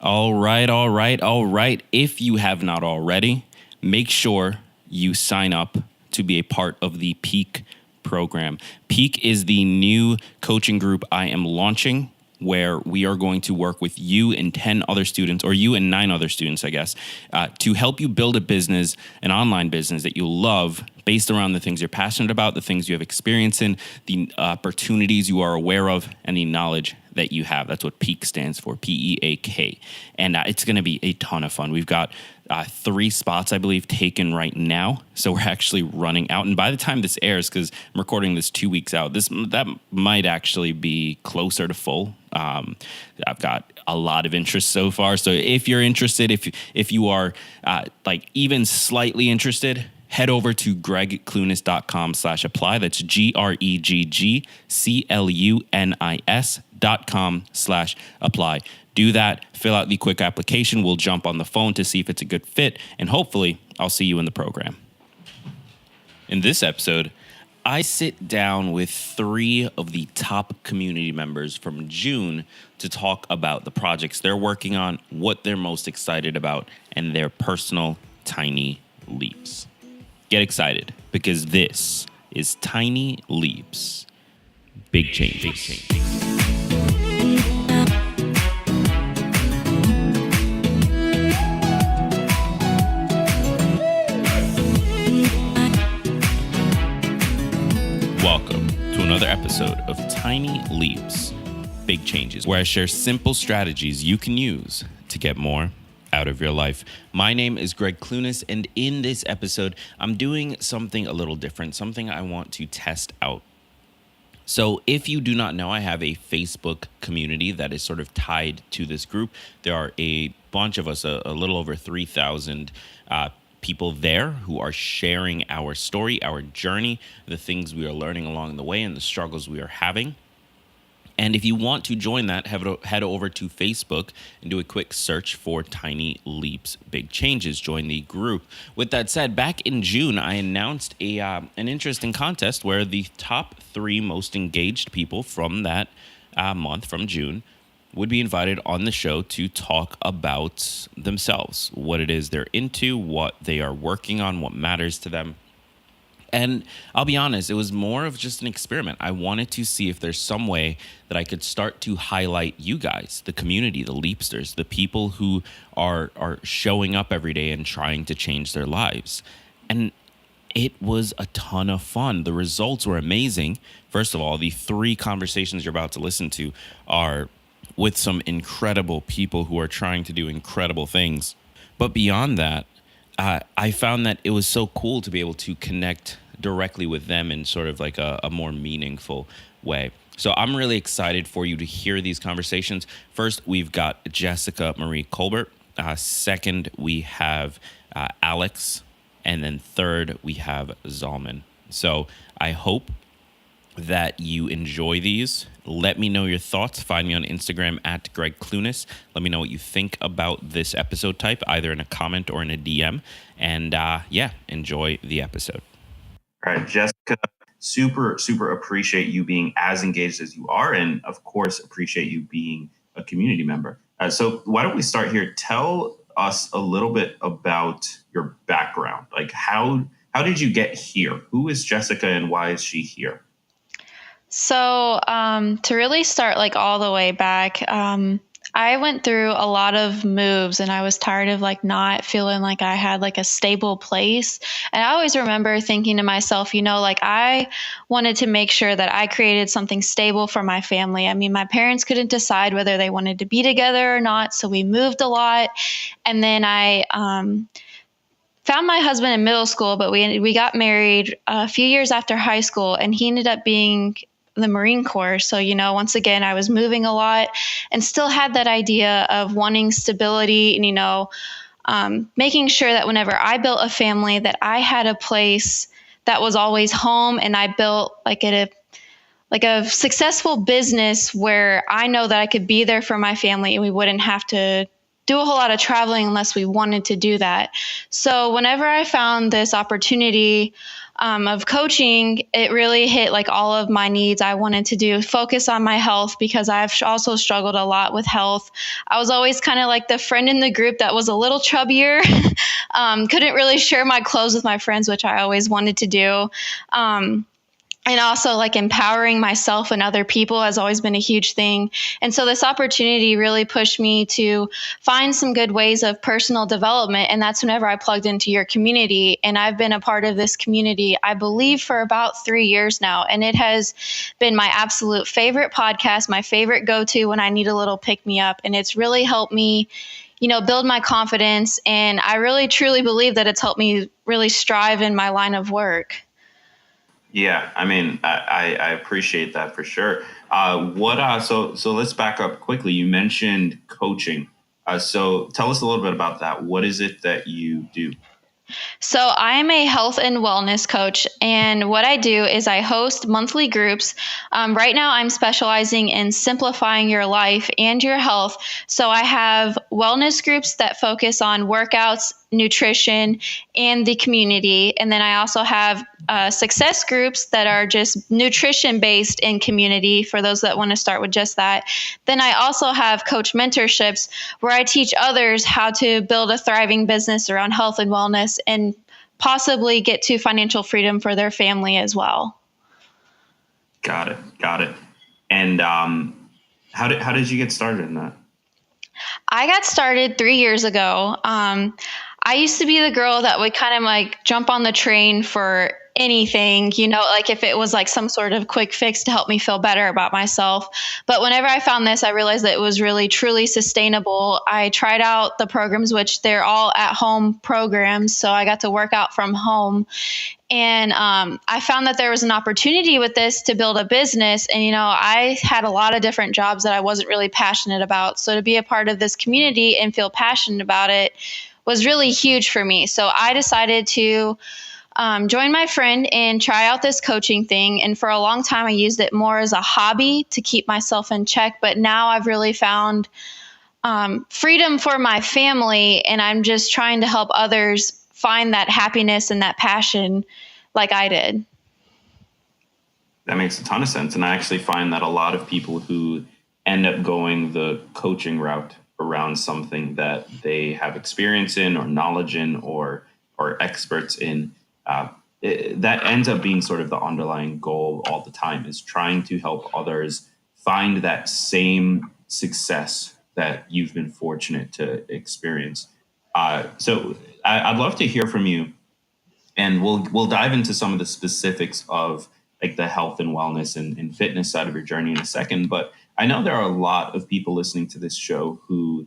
All right. If you have not already, make sure you sign up to be a part of the Peak program. Peak is the new coaching group I am launching, where we are going to work with you and 10 other students, or you and 9 other students, I guess, to help you build a business, an online business that you love, based around the things you're passionate about, the things you have experience in, the opportunities you are aware of, and the knowledge that you have. That's what PEAK stands for, PEAK. And it's going to be a ton of fun. We've got 3 spots, I believe, taken right now. So we're actually running out. And by the time this airs, because I'm recording this 2 weeks out, that might actually be closer to full. I've got a lot of interest so far. So if you're interested, if you are like even slightly interested, head over to greggclunis.com/apply. That's greggclunis.com/apply. Do that, fill out the quick application. We'll jump on the phone to see if it's a good fit, and hopefully I'll see you in the program. In this episode, I sit down with 3 of the top community members from June to talk about the projects they're working on, what they're most excited about, and their personal tiny leaps. Get excited, because this is Tiny Leaps, Big Changes. Welcome to another episode of Tiny Leaps, Big Changes, where I share simple strategies you can use to get more out of your life. My name is GREGG CLUNIS, and in this episode, I'm doing something a little different, something I want to test out. So if you do not know, I have a Facebook community that is sort of tied to this group. There are a bunch of us, a little over 3,000 people there who are sharing our story, our journey, the things we are learning along the way, and the struggles we are having. And if you want to join that, head over to Facebook and do a quick search for Tiny Leaps, Big Changes. Join the group. With that said, back in June, I announced an interesting contest where the top 3 most engaged people from that month, from June, would be invited on the show to talk about themselves, what it is they're into, what they are working on, what matters to them. And I'll be honest, it was more of just an experiment. I wanted to see if there's some way that I could start to highlight you guys, the community, the Leapsters, the people who are showing up every day and trying to change their lives. And it was a ton of fun. The results were amazing. First of all, the 3 conversations you're about to listen to are with some incredible people who are trying to do incredible things. But beyond that, I found that it was so cool to be able to connect directly with them in sort of like a more meaningful way. So I'm really excited for you to hear these conversations. First, we've got Jessica Marie Colbert. Second, we have Alex. And then third, we have Zalman. So I hope that you enjoy these. Let me know your thoughts. Find me on Instagram at GREGG CLUNIS. Let me know what you think about this episode type, either in a comment or in a DM. And enjoy the episode. All right, Jessica, super appreciate you being as engaged as you are. And of course, appreciate you being a community member. So why don't we start here? Tell us a little bit about your background. Like how did you get here? Who is Jessica and why is she here? So to really start like all the way back, I went through a lot of moves and I was tired of like not feeling like I had like a stable place. And I always remember thinking to myself, like I wanted to make sure that I created something stable for my family. I mean, my parents couldn't decide whether they wanted to be together or not. So we moved a lot. And then I found my husband in middle school, but we got married a few years after high school, and he ended up being the Marine Corps. So, once again, I was moving a lot and still had that idea of wanting stability and, making sure that whenever I built a family that I had a place that was always home, and I built like a successful business where I know that I could be there for my family and we wouldn't have to do a whole lot of traveling unless we wanted to do that. So whenever I found this opportunity of coaching, it really hit like all of my needs. I wanted to focus on my health because I've also struggled a lot with health. I was always kind of like the friend in the group that was a little chubbier, couldn't really share my clothes with my friends, which I always wanted to do. And also like empowering myself and other people has always been a huge thing. And so this opportunity really pushed me to find some good ways of personal development. And that's whenever I plugged into your community. And I've been a part of this community, I believe, for about 3 years now. And it has been my absolute favorite podcast, my favorite go-to when I need a little pick me up. And it's really helped me, build my confidence. And I really, truly believe that it's helped me really strive in my line of work. Yeah, I mean, I appreciate that for sure. So let's back up quickly. You mentioned coaching. So tell us a little bit about that. What is it that you do? So I am a health and wellness coach, and what I do is I host monthly groups. Right now, I'm specializing in simplifying your life and your health. So I have wellness groups that focus on workouts, nutrition, and the community. And then I also have success groups that are just nutrition based in community for those that want to start with just that. Then I also have coach mentorships where I teach others how to build a thriving business around health and wellness and possibly get to financial freedom for their family as well. Got it. And how did you get started in that? I got started 3 years ago. I used to be the girl that would kind of like jump on the train for anything, like if it was like some sort of quick fix to help me feel better about myself. But whenever I found this, I realized that it was really, truly sustainable. I tried out the programs, which they're all at home programs. So I got to work out from home. And I found that there was an opportunity with this to build a business. And, I had a lot of different jobs that I wasn't really passionate about. So to be a part of this community and feel passionate about it was really huge for me. So I decided to join my friend and try out this coaching thing. And for a long time, I used it more as a hobby to keep myself in check. But now I've really found freedom for my family. And I'm just trying to help others find that happiness and that passion like I did. That makes a ton of sense. And I actually find that a lot of people who end up going the coaching route around something that they have experience in or knowledge in or experts in, that ends up being sort of the underlying goal all the time, is trying to help others find that same success that you've been fortunate to experience. So I'd love to hear from you, and we'll dive into some of the specifics of like the health and wellness and fitness side of your journey in a second. But I know there are a lot of people listening to this show who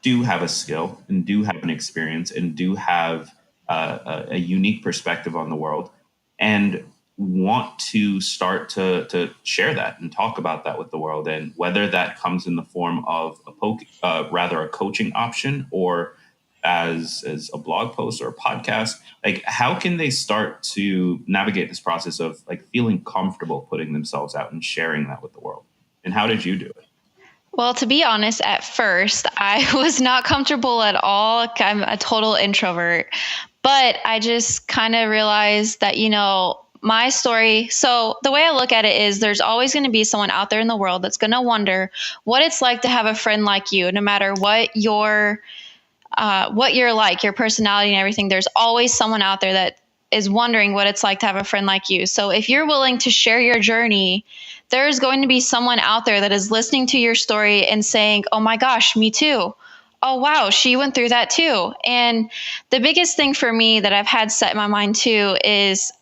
do have a skill and do have an experience and do have a unique perspective on the world and want to start to share that and talk about that with the world. And whether that comes in the form of a coaching option or as a blog post or a podcast, like how can they start to navigate this process of like feeling comfortable putting themselves out and sharing that with the world? And how did you do it? Well, to be honest, at first, I was not comfortable at all. I'm a total introvert, but I just kind of realized that, my story. So the way I look at it is there's always going to be someone out there in the world that's going to wonder what it's like to have a friend like you, no matter what you're like, your personality and everything. There's always someone out there that is wondering what it's like to have a friend like you. So if you're willing to share your journey, there's going to be someone out there that is listening to your story and saying, oh my gosh, me too. Oh, wow, she went through that too. And the biggest thing for me that I've had set in my mind too is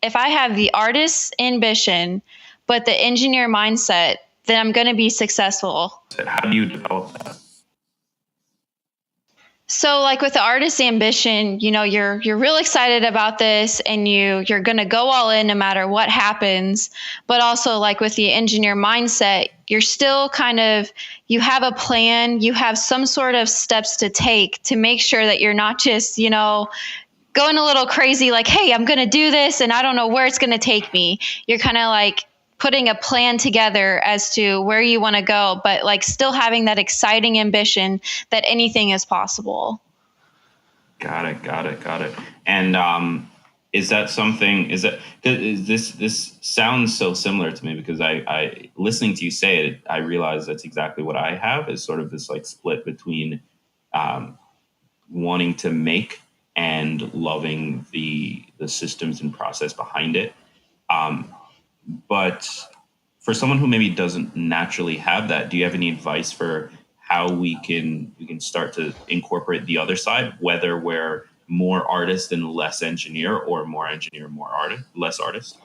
if I have the artist's ambition, but the engineer mindset, then I'm going to be successful. How do you develop that? So like with the artist's ambition, you're real excited about this and you're going to go all in no matter what happens. But also like with the engineer mindset, you're still you have a plan, you have some sort of steps to take to make sure that you're not just, going a little crazy like, hey, I'm going to do this and I don't know where it's going to take me. You're kind of like putting a plan together as to where you want to go, but like still having that exciting ambition that anything is possible. Got it. And Is that something, this sounds so similar to me, because I listening to you say it, I realize that's exactly what I have, is sort of this like split between um, wanting to make and loving the systems and process behind it. Um, but for someone who maybe doesn't naturally have that, do you have any advice for how we can start to incorporate the other side, whether we're more artist and less engineer, or more engineer, more artist, less artist?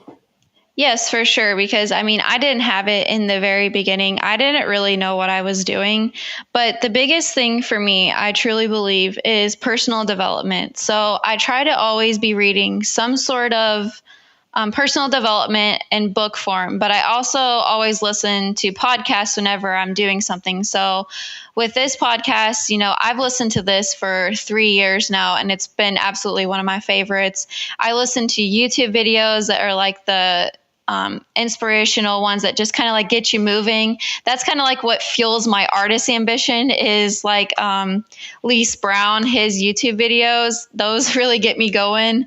Yes, for sure. Because I mean, I didn't have it in the very beginning. I didn't really know what I was doing. But the biggest thing for me, I truly believe, is personal development. So I try to always be reading some sort of personal development in book form, but I also always listen to podcasts whenever I'm doing something. So with this podcast, I've listened to this for 3 years now, and it's been absolutely one of my favorites. I listen to YouTube videos that are like the inspirational ones that just kind of like get you moving. That's kind of like what fuels my artist ambition, is like Lise Brown, his YouTube videos. Those really get me going.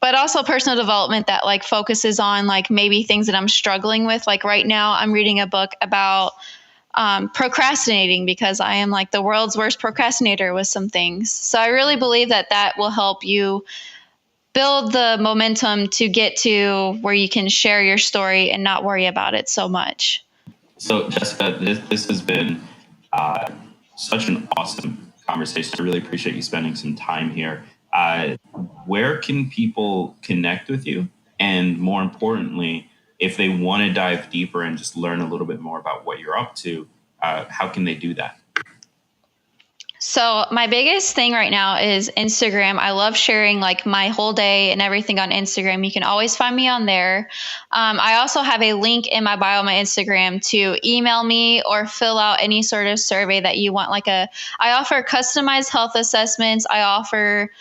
But also personal development that like focuses on like maybe things that I'm struggling with. Like right now I'm reading a book about procrastinating, because I am like the world's worst procrastinator with some things. So I really believe that that will help you build the momentum to get to where you can share your story and not worry about it so much. So, Jessica, this has been uh, such an awesome conversation. I really appreciate you spending some time here. Uh, where can people connect with you? And more importantly, if they want to dive deeper and just learn a little bit more about what you're up to, how can they do that? So my biggest thing right now is Instagram. I love sharing like my whole day and everything on Instagram. You can always find me on there. I also have a link in my bio on my Instagram to email me or fill out any sort of survey that you want. I offer customized health assessments. I offer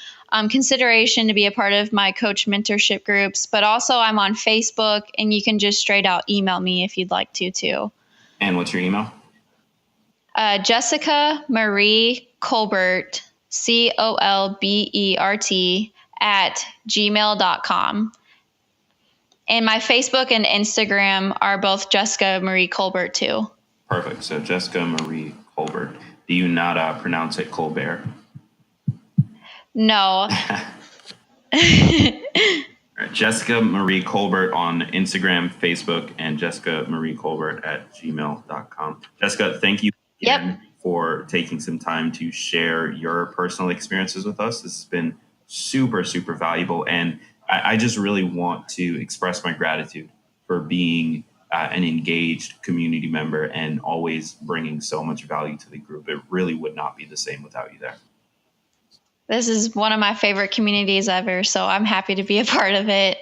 consideration to be a part of my coach mentorship groups, but also I'm on Facebook, and you can just straight out email me if you'd like to too. And what's your email? Jessica Marie Colbert, Colbert @gmail.com. And my Facebook and Instagram are both Jessica Marie Colbert too. Perfect. So Jessica Marie Colbert. Do you not pronounce it Colbert? No. Jessica Marie Colbert on Instagram, Facebook, and Jessica Marie Colbert @gmail.com. Jessica, thank you again for taking some time to share your personal experiences with us. This has been super, super valuable. And I just really want to express my gratitude for being an engaged community member and always bringing so much value to the group. It really would not be the same without you there. This is one of my favorite communities ever, so I'm happy to be a part of it.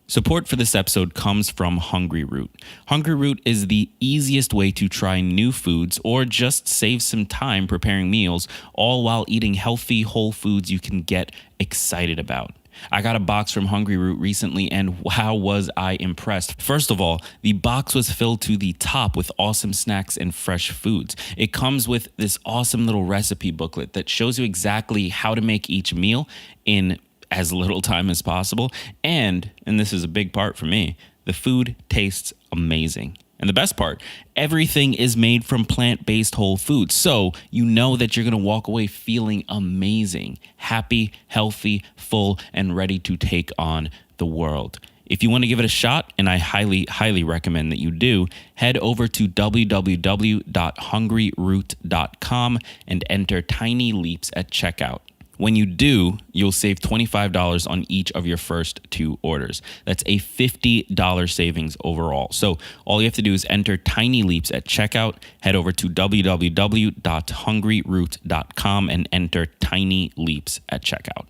Support for this episode comes from Hungry Root. Hungry Root is the easiest way to try new foods or just save some time preparing meals, all while eating healthy, whole foods you can get excited about. I got a box from Hungry Root recently, and wow, was I impressed. First of all, the box was filled to the top with awesome snacks and fresh foods. It comes with this awesome little recipe booklet that shows you exactly how to make each meal in as little time as possible. And this is a big part for me, the food tastes amazing. And the best part, everything is made from plant-based whole foods. So you know that you're going to walk away feeling amazing, happy, healthy, full, and ready to take on the world. If you want to give it a shot, and I highly, highly recommend that you do, head over to www.hungryroot.com and enter Tiny Leaps at checkout. When you do, you'll save $25 on each of your first 2 orders. That's a $50 savings overall. So all you have to do is enter Tiny Leaps at checkout, head over to www.hungryroot.com and enter Tiny Leaps at checkout.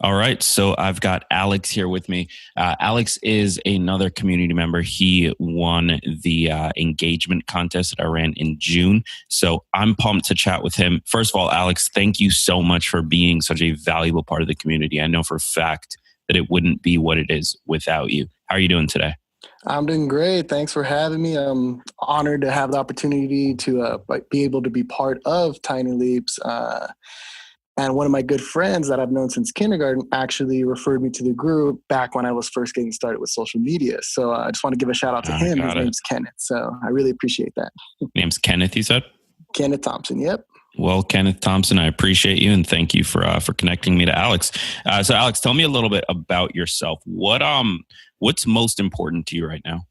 All right, so I've got Alex here with me. Alex is another community member. He won the engagement contest that I ran in June. So I'm pumped to chat with him. First of all, Alex, thank you so much for being such a valuable part of the community. I know for a fact that it wouldn't be what it is without you. How are you doing today? I'm doing great. Thanks for having me. I'm honored to have the opportunity to be able to be part of Tiny Leaps. And one of my good friends that I've known since kindergarten actually referred me to the group back when I was first getting started with social media. So I just want to give a shout out to him. His name's Kenneth. So I really appreciate that. Name's Kenneth, you said? Kenneth Thompson. Yep. Well, Kenneth Thompson, I appreciate you and thank you for connecting me to Alex. So Alex, tell me a little bit about yourself. What's most important to you right now?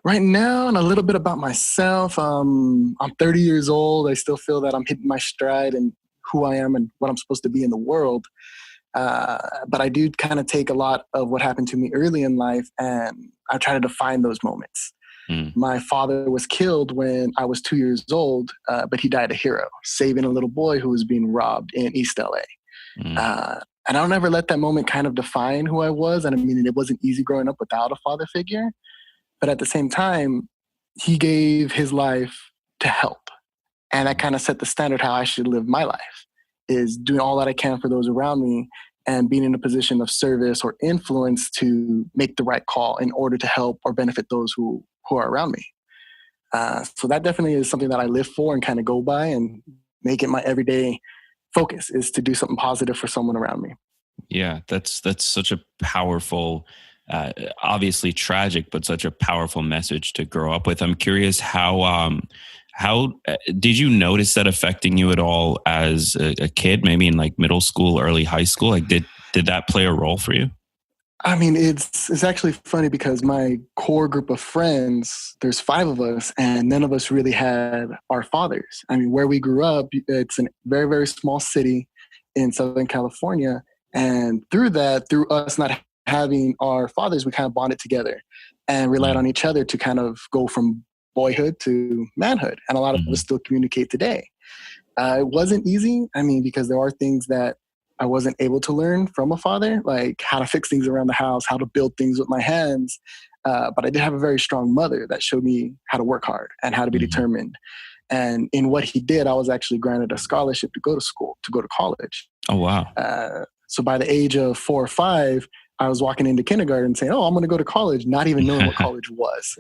Right now, and a little bit about myself. I'm 30 years old. I still feel that I'm hitting my stride and who I am and what I'm supposed to be in the world. But I do kind of take a lot of what happened to me early in life and I try to define those moments. My father was killed when I was 2 years old, but he died a hero, saving a little boy who was being robbed in East LA. And I don't ever let that moment kind of define who I was. And I mean, it wasn't easy growing up without a father figure. But at the same time, he gave his life to help. And that kind of set the standard how I should live my life, is doing all that I can for those around me and being in a position of service or influence to make the right call in order to help or benefit those who are around me. So that definitely is something that I live for and kind of go by and make it my everyday focus, is to do something positive for someone around me. Yeah, that's such a powerful, obviously tragic, but such a powerful message to grow up with. I'm curious how did you notice that affecting you at all as a kid, maybe in like middle school, early high school? Like did that play a role for you? I mean, it's actually funny because my core group of friends, there's 5 of us, and none of us really had our fathers. I mean, where we grew up, it's a very, very small city in Southern California. And through us not having our fathers, we kind of bonded together and relied on each other to kind of go from boyhood to manhood. And a lot of us still communicate today. It wasn't easy. I mean, because there are things that I wasn't able to learn from a father, like how to fix things around the house, how to build things with my hands. But I did have a very strong mother that showed me how to work hard and how to be determined. And in what he did, I was actually granted a scholarship to go to school, to go to college. Oh, wow. So by the age of 4 or 5, I was walking into kindergarten saying, oh, I'm going to go to college, not even knowing what college was.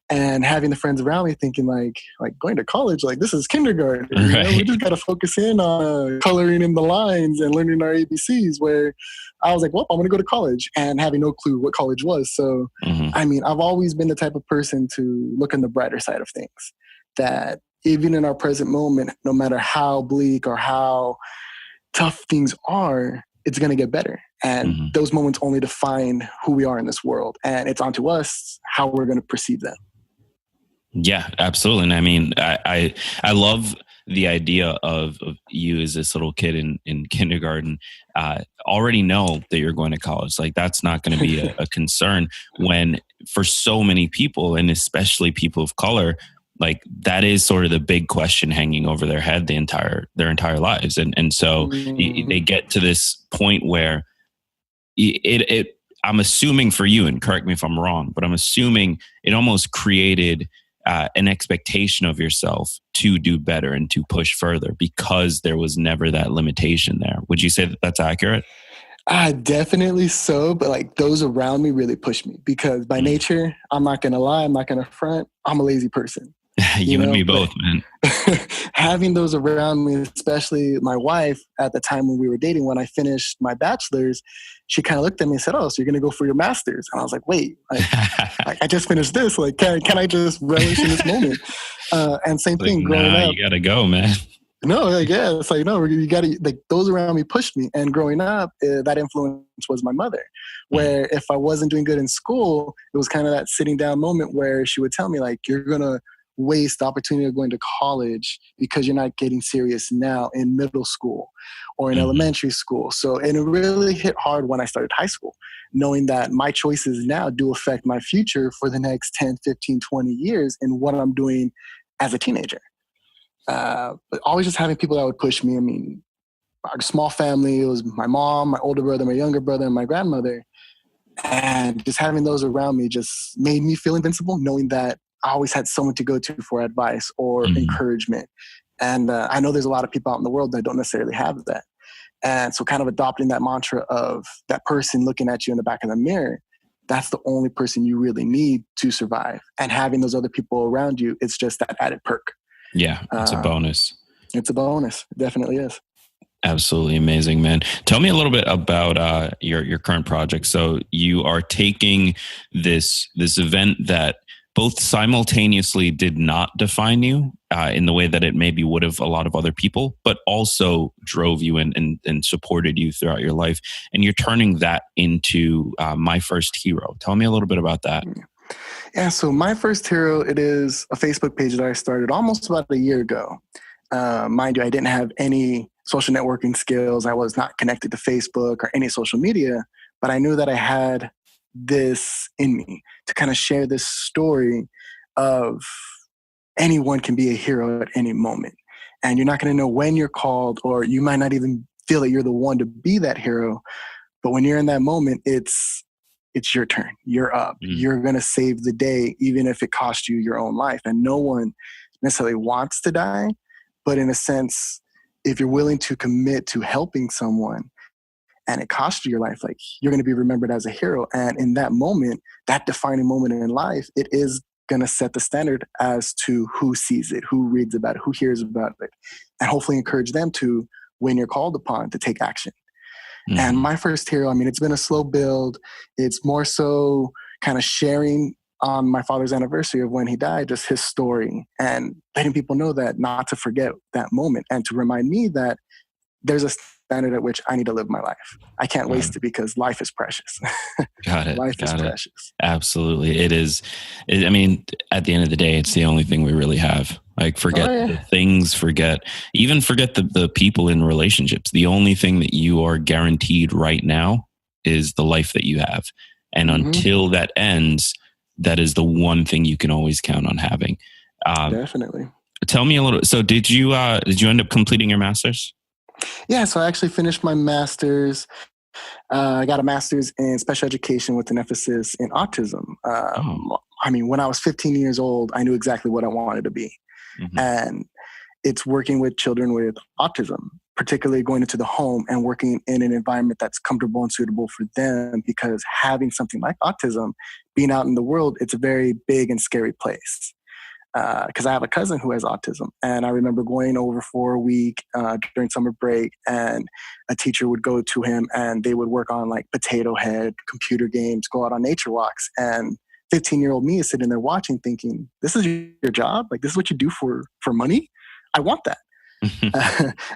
And having the friends around me thinking like going to college, like this is kindergarten. Right. You know? We just got to focus in on coloring in the lines and learning our ABCs, where I was like, well, I'm going to go to college, and having no clue what college was. So, I mean, I've always been the type of person to look on the brighter side of things, that even in our present moment, no matter how bleak or how tough things are, it's going to get better. And those moments only define who we are in this world. And it's on to us how we're going to perceive them. Yeah, absolutely. And I mean, I love the idea of you as this little kid in kindergarten, already know that you're going to college. Like that's not going to be a concern, when for so many people, and especially people of color, like that is sort of the big question hanging over their head their entire lives. And so they get to this point where I'm assuming for you, and correct me if I'm wrong, but I'm assuming it almost created an expectation of yourself to do better and to push further, because there was never that limitation there. Would you say that that's accurate? Definitely so. But like those around me really pushed me, because by nature, I'm not going to lie, I'm not going to front, I'm a lazy person. You and me both, man. Having those around me, especially my wife at the time when we were dating, when I finished my bachelor's, she kind of looked at me and said, oh, so you're going to go for your master's? And I was like, wait, I just finished this. Like, can I just relish in this moment? And same thing growing up. You got to go, man. No, like, yeah, it's like, no, you got to, like, those around me pushed me. And growing up, that influence was my mother, where if I wasn't doing good in school, it was kind of that sitting down moment where she would tell me, like, you're going to waste the opportunity of going to college because you're not getting serious now in middle school or in elementary school. So, and it really hit hard when I started high school, knowing that my choices now do affect my future for the next 10, 15, 20 years in what I'm doing as a teenager. But always just having people that would push me. I mean, our small family, it was my mom, my older brother, my younger brother, and my grandmother. And just having those around me just made me feel invincible, knowing that I always had someone to go to for advice or encouragement. And I know there's a lot of people out in the world that don't necessarily have that. And so kind of adopting that mantra of that person looking at you in the back of the mirror, that's the only person you really need to survive. And having those other people around you, it's just that added perk. Yeah, it's a bonus. It's a bonus. It definitely is. Absolutely amazing, man. Tell me a little bit about your current project. So you are taking this event that both simultaneously did not define you in the way that it maybe would have a lot of other people, but also drove you and supported you throughout your life. And you're turning that into My First Hero. Tell me a little bit about that. Yeah, so My First Hero, it is a Facebook page that I started almost about a year ago. Mind you, I didn't have any social networking skills. I was not connected to Facebook or any social media, but I knew that I had this in me to kind of share this story of anyone can be a hero at any moment. And you're not going to know when you're called, or you might not even feel that you're the one to be that hero. But when you're in that moment, it's your turn. You're up. You're going to save the day, even if it costs you your own life. And no one necessarily wants to die. But in a sense, if you're willing to commit to helping someone and it costs you your life, like, you're going to be remembered as a hero. And in that moment, that defining moment in life, it is going to set the standard as to who sees it, who reads about it, who hears about it, and hopefully encourage them to, when you're called upon, to take action. Mm-hmm. And My First Hero, I mean, it's been a slow build. It's more so kind of sharing on my father's anniversary of when he died, just his story, and letting people know that not to forget that moment, and to remind me that there's a standard at which I need to live my life. I can't waste it, because life is precious. Got it. Life is precious. Absolutely. It is. I mean, at the end of the day, it's the only thing we really have. Like, forget the things, forget the people in relationships. The only thing that you are guaranteed right now is the life that you have. And until that ends, that is the one thing you can always count on having. Definitely. Tell me a little. So did you end up completing your master's? Yeah, so I actually finished my master's. I got a master's in special education with an emphasis in autism. I mean, when I was 15 years old, I knew exactly what I wanted to be. Mm-hmm. And it's working with children with autism, particularly going into the home and working in an environment that's comfortable and suitable for them, because having something like autism, being out in the world, it's a very big and scary place. Because I have a cousin who has autism, and I remember going over for a week during summer break, and a teacher would go to him and they would work on like Potato Head, computer games, go out on nature walks. And 15-year-old me is sitting there watching, thinking, this is your job? Like, this is what you do for money? I want that.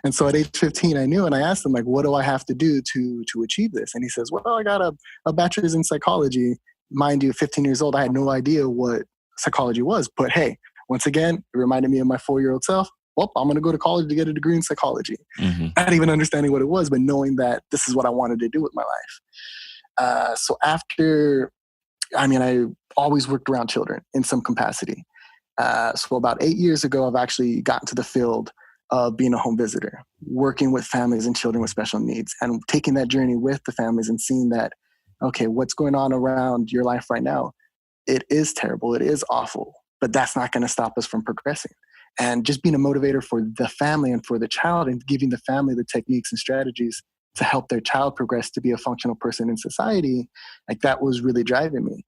And so at age 15, I knew, and I asked him, like, what do I have to do to achieve this? And he says, well, I got a bachelor's in psychology. Mind you, 15 years old, I had no idea what psychology was. But hey, once again, it reminded me of my 4-year-old self. Well, I'm going to go to college to get a degree in psychology. Not even understanding what it was, but knowing that this is what I wanted to do with my life. So after, I always worked around children in some capacity. So about 8 years ago, I've actually gotten to the field of being a home visitor, working with families and children with special needs, and taking that journey with the families and seeing that, okay, what's going on around your life right now? It is terrible. It is awful. But that's not going to stop us from progressing. And just being a motivator for the family and for the child, and giving the family the techniques and strategies to help their child progress to be a functional person in society, like, that was really driving me.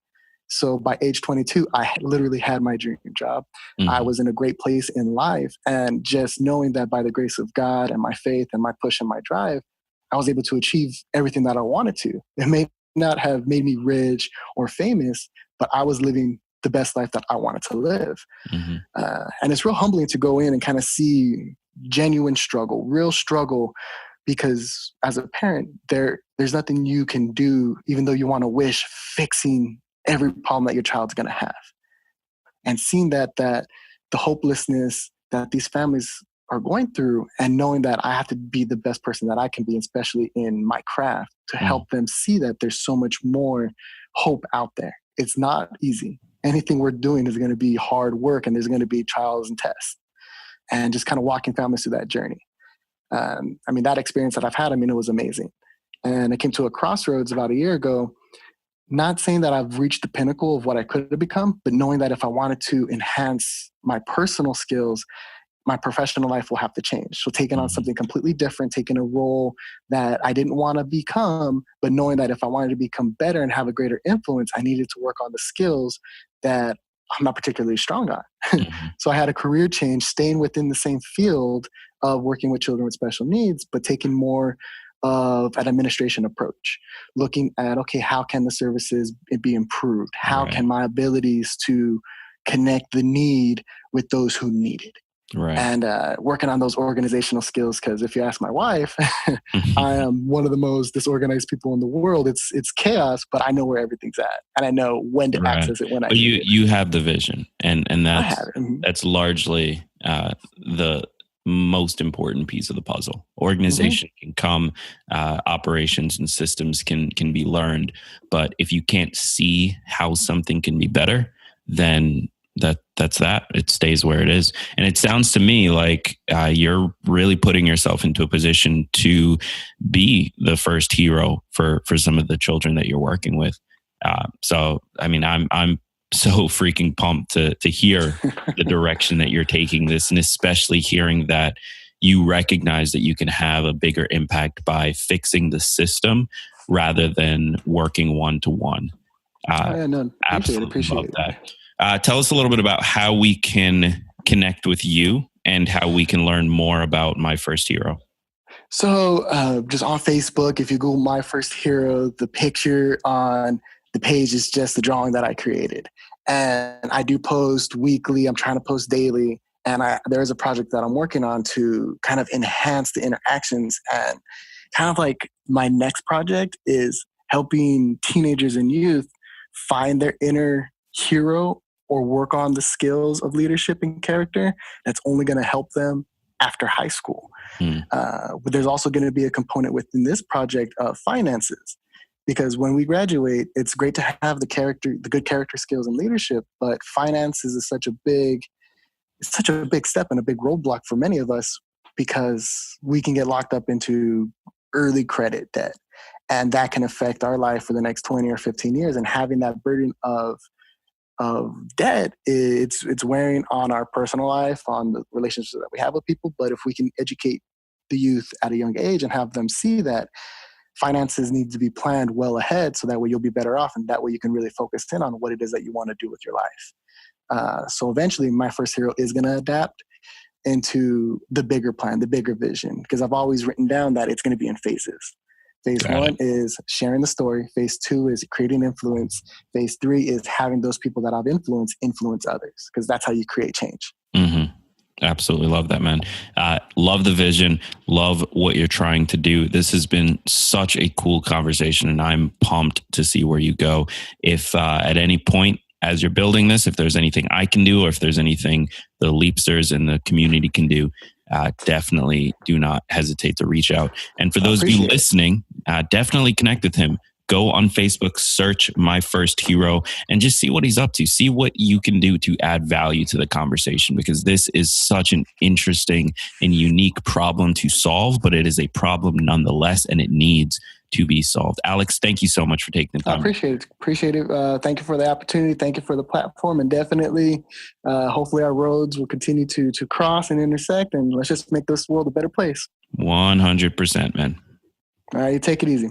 So by age 22, I literally had my dream job. I was in a great place in life. And just knowing that by the grace of God and my faith and my push and my drive, I was able to achieve everything that I wanted to. It may not have made me rich or famous, but I was living the best life that I wanted to live. And it's real humbling to go in and kind of see genuine struggle, real struggle, because as a parent, there's nothing you can do, even though you want to wish, fixing every problem that your child's going to have. And seeing that the hopelessness that these families are going through, and knowing that I have to be the best person that I can be, especially in my craft, to help them see that there's so much more hope out there. It's not easy. Anything we're doing is going to be hard work, and there's going to be trials and tests, and just kind of walking families through that journey. That experience that I've had, it was amazing. And I came to a crossroads about a year ago, not saying that I've reached the pinnacle of what I could have become, but knowing that if I wanted to enhance my personal skills, my professional life will have to change. So taking on something completely different, taking a role that I didn't want to become, but knowing that if I wanted to become better and have a greater influence, I needed to work on the skills that I'm not particularly strong on. Mm-hmm. So I had a career change, staying within the same field of working with children with special needs, but taking more of an administration approach, looking at, okay, how can the services be improved? How Right. can my abilities to connect the need with those who need it? Right. And working on those organizational skills, because if you ask my wife, I am one of the most disorganized people in the world. It's chaos, but I know where everything's at, and I know when to Right. access it when I But need it. you have the vision, and I have it. Mhm. that's largely the most important piece of the puzzle. Organization can come, operations and systems can be learned, but if you can't see how something can be better, then that's that. It stays where it is. And it sounds to me like you're really putting yourself into a position to be the first hero for some of the children that you're working with. So, I mean, I'm so freaking pumped to hear the direction that you're taking this, and especially hearing that you recognize that you can have a bigger impact by fixing the system rather than working one to one. Absolutely love that. Tell us a little bit about how we can connect with you and how we can learn more about My First Hero. So just on Facebook, if you Google My First Hero, the picture on the page is just the drawing that I created. And I do post weekly. I'm trying to post daily. And there's a project that I'm working on to kind of enhance the interactions. And kind of like my next project is helping teenagers and youth find their inner hero or work on the skills of leadership and character that's only going to help them after high school. But there's also going to be a component within this project of finances, because when we graduate, it's great to have the good character skills and leadership, but finances is such a big step and a big roadblock for many of us, because we can get locked up into early credit debt, and that can affect our life for the next 20 or 15 years. And having that burden of debt, it's wearing on our personal life, on the relationships that we have with people. But if we can educate the youth at a young age and have them see that finances need to be planned well ahead, so that way you'll be better off, and that way you can really focus in on what it is that you want to do with your life. So eventually My First Hero is going to adapt into the bigger plan, the bigger vision, because I've always written down that it's going to be in phases. Phase one is sharing the story. Phase two is creating influence. Phase three is having those people that I've influence others, because that's how you create change. Mm-hmm. Absolutely love that, man. Love the vision. Love what you're trying to do. This has been such a cool conversation, and I'm pumped to see where you go. If at any point as you're building this, if there's anything I can do, or if there's anything the Leapsters and the community can do, definitely do not hesitate to reach out. And for those of you listening, definitely connect with him. Go on Facebook, search My First Hero, and just see what he's up to. See what you can do to add value to the conversation, because this is such an interesting and unique problem to solve, but it is a problem nonetheless, and it needs to be solved. Alex, thank you so much for taking the time. I appreciate it. Thank you for the opportunity. Thank you for the platform. And definitely, hopefully our roads will continue to cross and intersect, and let's just make this world a better place. 100%, man. All right, you take it easy.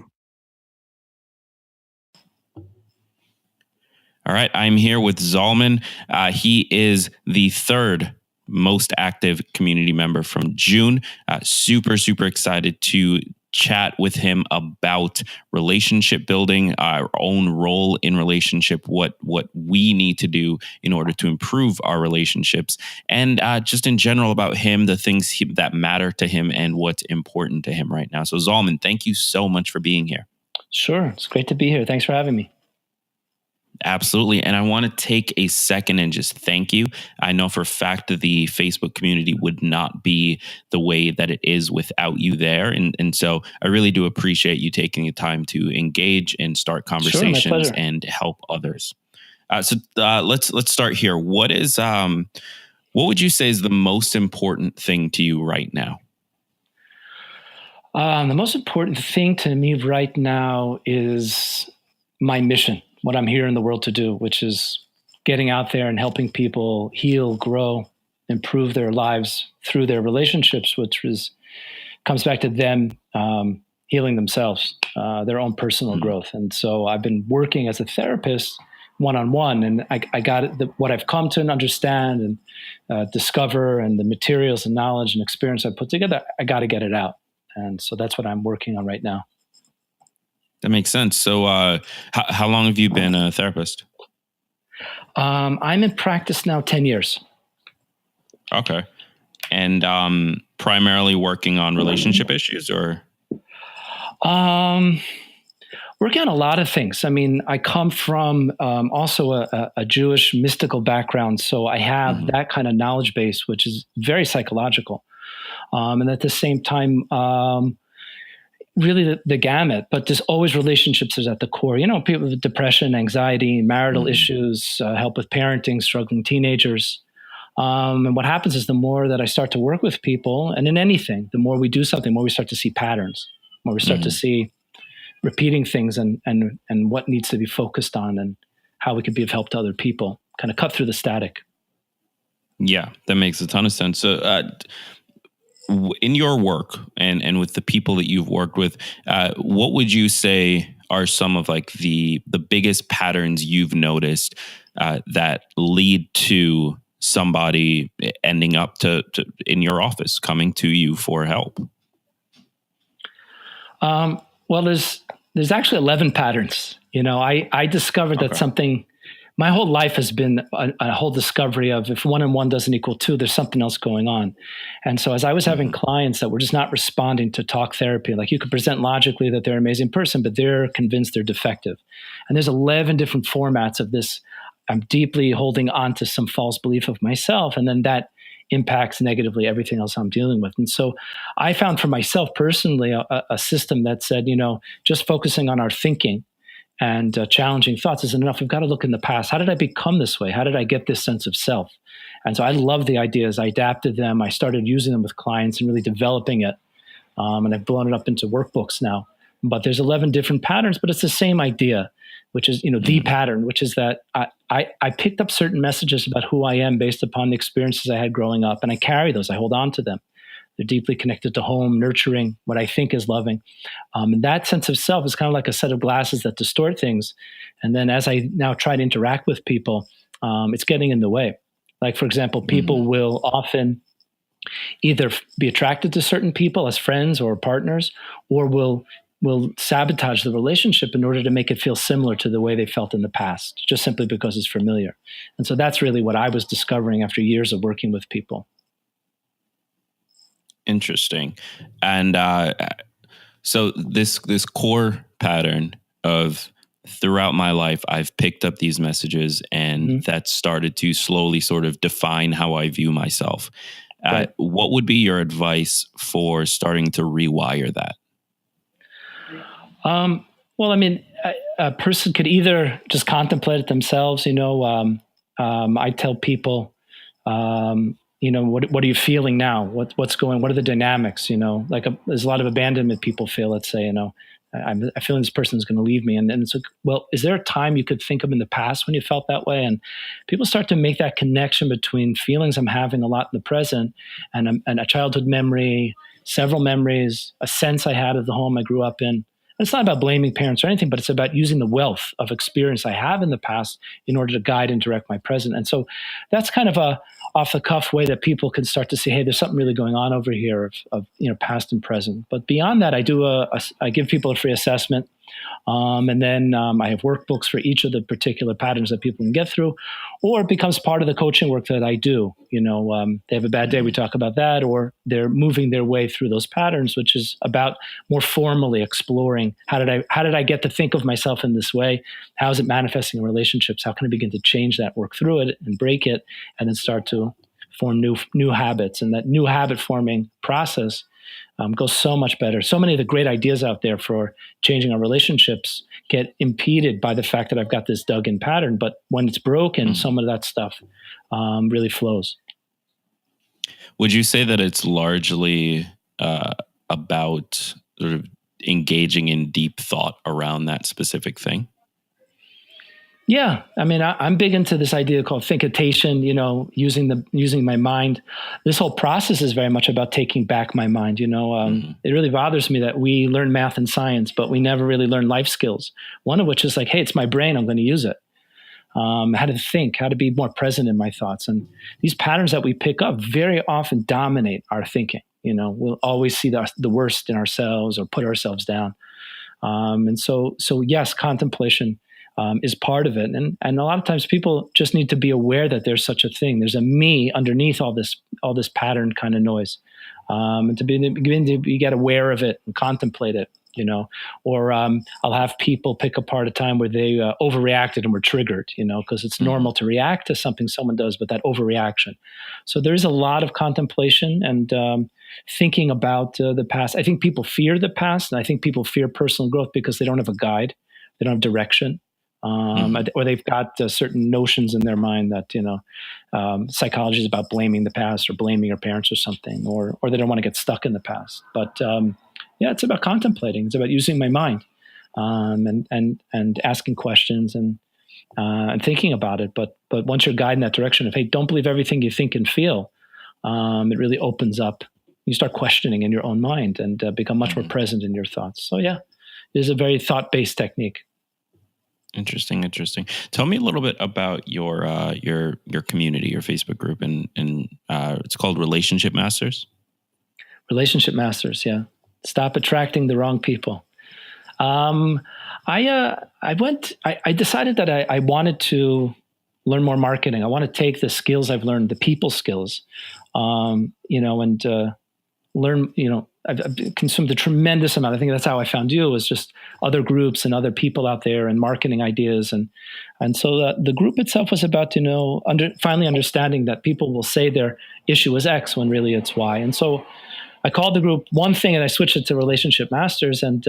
All right, I'm here with Zalman. He is the third most active community member from June. Super excited to chat with him about relationship building, our own role in relationship, what we need to do in order to improve our relationships, and just in general about him, the things that matter to him and what's important to him right now. So Zalman, thank you so much for being here. Sure. It's great to be here. Thanks for having me. Absolutely. And I want to take a second and just thank you. I know for a fact that the Facebook community would not be the way that it is without you there. And so I really do appreciate you taking the time to engage and start conversations and help others. So let's start here. What would you say is the most important thing to you right now? The most important thing to me right now is my mission, what I'm here in the world to do, which is getting out there and helping people heal, grow, improve their lives through their relationships, which comes back to them healing themselves, their own personal growth. And so I've been working as a therapist one-on-one, and I got it, what I've come to understand and discover, and the materials and knowledge and experience I put together, I got to get it out. And so that's what I'm working on right now. That makes sense. So how long have you been a therapist? I'm in practice now 10 years. Okay. And primarily working on relationship issues, or? Working on a lot of things. I mean, I come from also a Jewish mystical background, so I have that kind of knowledge base, which is very psychological. And at the same time, really the gamut, but there's always relationships is at the core. You know, people with depression, anxiety, marital issues, help with parenting, struggling teenagers. And what happens is the more that I start to work with people, and in anything, the more we do something, the more we start to see patterns, the more we start to see repeating things and what needs to be focused on and how we could be of help to other people, kind of cut through the static. Yeah, that makes a ton of sense. So in your work and with the people that you've worked with, what would you say are some of like the biggest patterns you've noticed that lead to somebody ending up to in your office, coming to you for help? Well, there's actually 11 patterns. You know, I discovered that something, my whole life has been a whole discovery of if 1 and 1 doesn't equal 2, there's something else going on. And so as I was having clients that were just not responding to talk therapy, like you could present logically that they're an amazing person, but they're convinced they're defective. And there's 11 different formats of this. I'm deeply holding on to some false belief of myself, and then that impacts negatively everything else I'm dealing with. And so I found for myself personally a system that said, you know, just focusing on our thinking and challenging thoughts isn't enough. We've got to look in the past. How did I become this way? How did I get this sense of self? And so I love the ideas. I adapted them. I started using them with clients and really developing it. And I've blown it up into workbooks now. But there's 11 different patterns, but it's the same idea, which is, you know, the pattern, which is that I picked up certain messages about who I am based upon the experiences I had growing up, and I carry those. I hold on to them. They're deeply connected to home, nurturing, what I think is loving. And that sense of self is kind of like a set of glasses that distort things. And then as I now try to interact with people, it's getting in the way. Like, for example, people will often either be attracted to certain people as friends or partners, or will sabotage the relationship in order to make it feel similar to the way they felt in the past, just simply because it's familiar. And so that's really what I was discovering after years of working with people. Interesting. And so this core pattern of throughout my life, I've picked up these messages, and that started to slowly sort of define how I view myself. Right. What would be your advice for starting to rewire that? Well, I mean, a person could either just contemplate it themselves. You know, I tell people, you know, what are you feeling now? What are the dynamics? You know, like there's a lot of abandonment people feel. Let's say, you know, I feel this person is going to leave me, and it's like, well, is there a time you could think of in the past when you felt that way? And people start to make that connection between feelings I'm having a lot in the present and a childhood memory, several memories, a sense I had of the home I grew up in. It's not about blaming parents or anything, but it's about using the wealth of experience I have in the past in order to guide and direct my present. And so that's kind of a off the cuff way that people can start to see, hey, there's something really going on over here of you know, past and present. But beyond that, I give people a free assessment. And then I have workbooks for each of the particular patterns that people can get through, or it becomes part of the coaching work that I do. You know, they have a bad day, we talk about that, or they're moving their way through those patterns, which is about more formally exploring how did I get to think of myself in this way? How is it manifesting in relationships? How can I begin to change that, work through it and break it, and then start to form new habits? And that new habit forming process goes so much better. So many of the great ideas out there for changing our relationships get impeded by the fact that I've got this dug in pattern. But when it's broken, some of that stuff really flows. Would you say that it's largely about sort of engaging in deep thought around that specific thing? Yeah, I mean, I'm big into this idea called thinkitation, you know, using my mind. This whole process is very much about taking back my mind. You know, it really bothers me that we learn math and science, but we never really learn life skills. One of which is like, hey, it's my brain, I'm going to use it. how to think, how to be more present in my thoughts. And these patterns that we pick up very often dominate our thinking. We'll always see the worst in ourselves or put ourselves down. And so yes, contemplation is part of it. And a lot of times people just need to be aware that there's such a thing. There's a me underneath all this pattern kind of noise. And to begin to get aware of it and contemplate it, or I'll have people pick apart a time where they overreacted and were triggered, because it's normal to react to something someone does, but that overreaction. So there's a lot of contemplation and thinking about the past. I think people fear the past, and I think people fear personal growth because they don't have a guide, they don't have direction. Or they've got certain notions in their mind that, psychology is about blaming the past or blaming your parents or something, or they don't want to get stuck in the past. But it's about contemplating. It's about using my mind and asking questions and thinking about it. But once you're guided in that direction of, hey, don't believe everything you think and feel, it really opens up. You start questioning in your own mind and become much more present in your thoughts. So it is a very thought-based technique. Interesting. Tell me a little bit about your community, your Facebook group, and it's called Relationship Masters. Relationship Masters, yeah. Stop attracting the wrong people. I decided that I wanted to learn more marketing. I want to take the skills I've learned, the people skills, and learn. I've consumed a tremendous amount. I think that's how I found you, was just other groups and other people out there and marketing ideas. And so the group itself was about, finally understanding that people will say their issue is X when really it's Y. And so I called the group One Thing and I switched it to Relationship Masters. And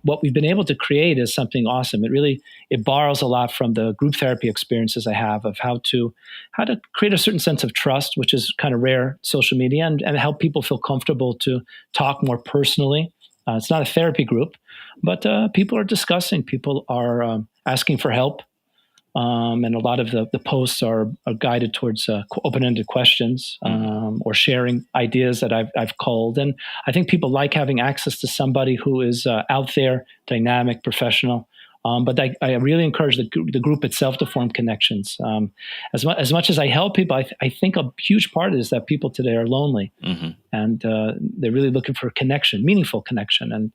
what we've been able to create is something awesome. It borrows a lot from the group therapy experiences I have of how to create a certain sense of trust, which is kind of rare social media, and help people feel comfortable to talk more personally. It's not a therapy group, but people are discussing, people are asking for help. And a lot of the posts are guided towards open-ended questions or sharing ideas that I've culled. And I think people like having access to somebody who is out there, dynamic, professional. But I really encourage the group itself to form connections. As much as I help people, I think a huge part is that people today are lonely, and they're really looking for connection, meaningful connection. And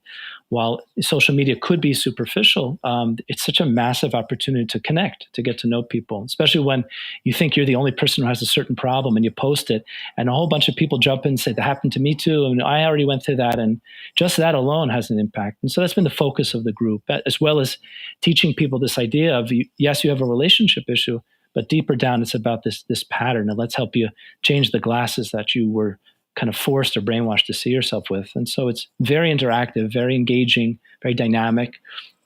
while social media could be superficial, it's such a massive opportunity to connect, to get to know people, especially when you think you're the only person who has a certain problem and you post it, and a whole bunch of people jump in and say, that happened to me too, and I already went through that. And just that alone has an impact. And so that's been the focus of the group, as well as teaching people this idea of, yes, you have a relationship issue, but deeper down, it's about this pattern, and let's help you change the glasses that you were kind of forced or brainwashed to see yourself with. And so it's very interactive, very engaging, very dynamic.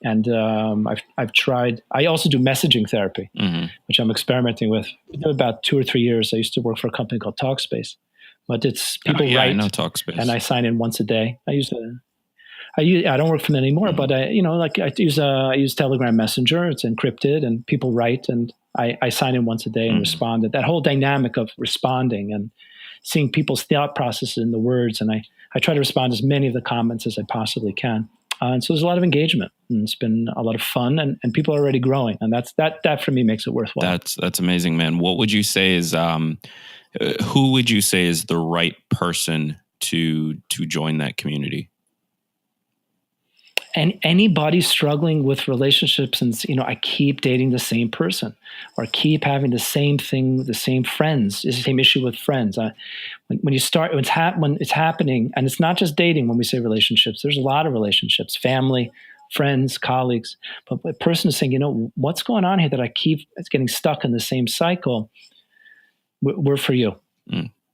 And I've tried. I also do messaging therapy, which I'm experimenting with. About 2 or 3 years, I used to work for a company called Talkspace, but it's people write, I know Talkspace, and I sign in once a day. I don't work for them anymore, but I use Telegram Messenger. It's encrypted, and people write, and I sign in once a day and respond. That whole dynamic of responding and seeing people's thought processes in the words, and I try to respond to as many of the comments as I possibly can. And so there's a lot of engagement, and it's been a lot of fun, and people are already growing, and that for me makes it worthwhile. That's amazing, man. What would you say is who would you say is the right person to join that community? And anybody struggling with relationships, and I keep dating the same person, or keep having the same thing, the same friends, is the same issue with friends. When it's happening, and it's not just dating. When we say relationships, there's a lot of relationships, family, friends, colleagues. But a person is saying, what's going on here that it's getting stuck in the same cycle. We're for you.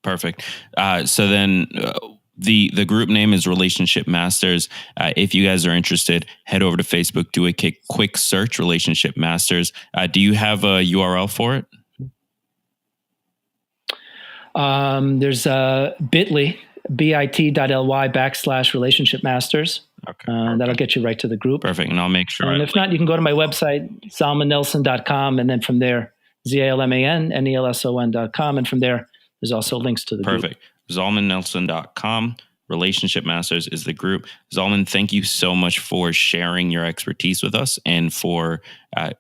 Perfect. So then. The group name is Relationship Masters. If you guys are interested, head over to Facebook, do a quick search, Relationship Masters. Do you have a URL for it? There's bit.ly, bit.ly/Relationship Masters. Okay. That'll get you right to the group. Perfect. And I'll make sure. And if not, you can go to my website, zalmannelson.com, and then from there, ZALMANNELSON.com. And from there, there's also links to the group. Perfect. ZalmannNelson.com. Relationship Masters is the group. Zalman, thank you so much for sharing your expertise with us, and for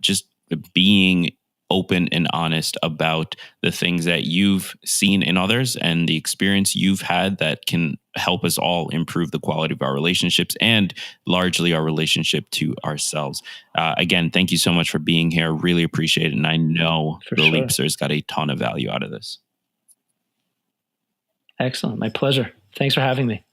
just being open and honest about the things that you've seen in others and the experience you've had that can help us all improve the quality of our relationships and largely our relationship to ourselves. Again, thank you so much for being here. Really appreciate it. And I know the Leapsters got a ton of value out of this. Excellent. My pleasure. Thanks for having me.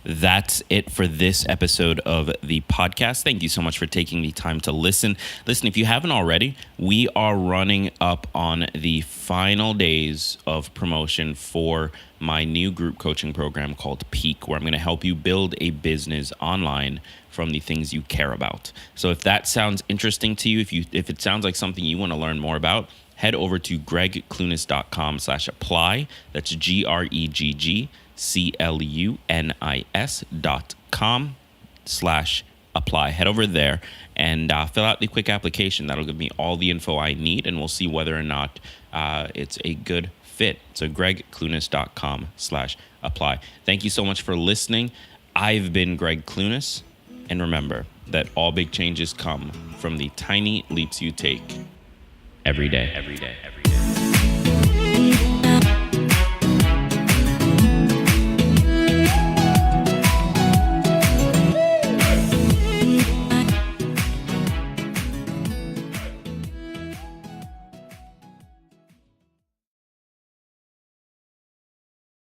That's it for this episode of the podcast. Thank you so much for taking the time to listen. Listen, if you haven't already, we are running up on the final days of promotion for my new group coaching program called Peak, where I'm going to help you build a business online from the things you care about. So if that sounds interesting to you, if it sounds like something you want to learn more about, head over to greggclunis.com/apply. That's greggclunis.com/apply. Head over there and fill out the quick application. That'll give me all the info I need, and we'll see whether or not it's a good fit. So greggclunis.com/apply. Thank you so much for listening. I've been Gregg Clunis, and remember that all big changes come from the tiny leaps you take every day.